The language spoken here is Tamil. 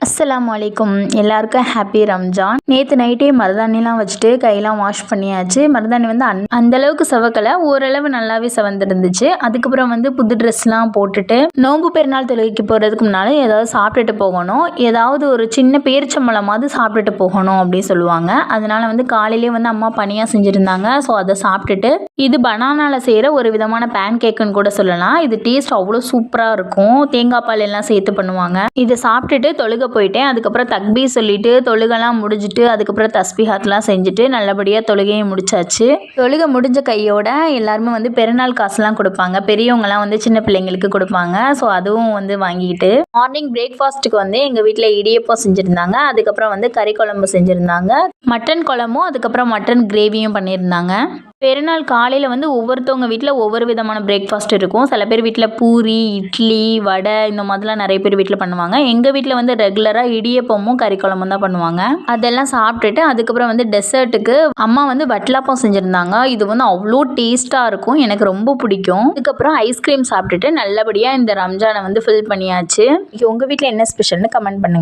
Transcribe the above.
அஸ்ஸலாமு அலைக்கும். எல்லாருக்கும் ஹாப்பி ரம்ஜான். நேற்று நைட்டே மருதாணிலாம் வச்சுட்டு கையெல்லாம் வாஷ் பண்ணியாச்சு. மருதாணி வந்து அந்தளவுக்கு செவக்கலை, ஓரளவு நல்லாவே செவந்துருந்துச்சு. அதுக்கப்புறம் வந்து புது ட்ரெஸ்லாம் போட்டுட்டு நோன்பு பெருநாள் தொழுகைக்கு போகிறதுக்கு முன்னால் ஏதாவது சாப்பிட்டுட்டு போகணும், ஏதாவது ஒரு சின்ன பேரிச்சம்பழமாவது சாப்பிட்டுட்டு போகணும் அப்படின்னு சொல்லுவாங்க. அதனால வந்து காலையிலே வந்து அம்மா பனியாக செஞ்சுருந்தாங்க. ஸோ அதை சாப்பிட்டுட்டு இது பனானாவில் செய்கிற ஒரு விதமான பேன் கேக்குன்னு கூட சொல்லலாம். இது டேஸ்ட் அவ்வளோ சூப்பராக இருக்கும். தேங்காய் பால் எல்லாம் சேர்த்து பண்ணுவாங்க. இதை சாப்பிட்டுட்டு தொழுக போயிட்டேன். அதுக்கப்புறம் தக்பீர் சொல்லிட்டு தொழுகெல்லாம் முடிஞ்சிட்டு அதுக்கப்புறம் தஸ்பீஹாத்லாம் செஞ்சுட்டு நல்லபடியாக தொழுகையை முடிச்சாச்சு. தொழுகை முடிஞ்ச கையோட எல்லாருமே வந்து பெருநாள் காசுலாம் கொடுப்பாங்க. பெரியவங்கலாம் வந்து சின்ன பிள்ளைங்களுக்கு கொடுப்பாங்க. ஸோ அதுவும் வந்து வாங்கிக்கிட்டு மார்னிங் பிரேக்ஃபாஸ்ட்டுக்கு வந்து எங்கள் வீட்டில் இடியப்பம் செஞ்சுருந்தாங்க. அதுக்கப்புறம் வந்து கறி குழம்பு செஞ்சுருந்தாங்க, மட்டன் குழம்பும் அதுக்கப்புறம் மட்டன் கிரேவியும் பண்ணியிருந்தாங்க. பெருநாள் காலையில் வந்து ஒவ்வொருத்தவங்க வீட்டில் ஒவ்வொரு விதமான பிரேக்ஃபாஸ்ட் இருக்கும். சில பேர் வீட்டில் பூரி, இட்லி, வடை இந்த மாதிரிலாம் நிறைய பேர் வீட்டில் பண்ணுவாங்க. எங்கள் வீட்டில் வந்து ரெகுலராக இடியப்பமும் கறி குழம்பும் தான் பண்ணுவாங்க. அதெல்லாம் சாப்பிட்டுட்டு அதுக்கப்புறம் வந்து டெசர்ட்டுக்கு அம்மா வந்து வட்டலாப்பம் செஞ்சுருந்தாங்க. இது வந்து அவ்வளோ டேஸ்ட்டாக இருக்கும், எனக்கு ரொம்ப பிடிக்கும். அதுக்கப்புறம் ஐஸ்கிரீம் சாப்பிட்டுட்டு நல்லபடியாக இந்த ரம்ஜானை வந்து ஃபில் பண்ணியாச்சு. உங்கள் வீட்டில் என்ன ஸ்பெஷல்னு கமெண்ட் பண்ணுங்கள்.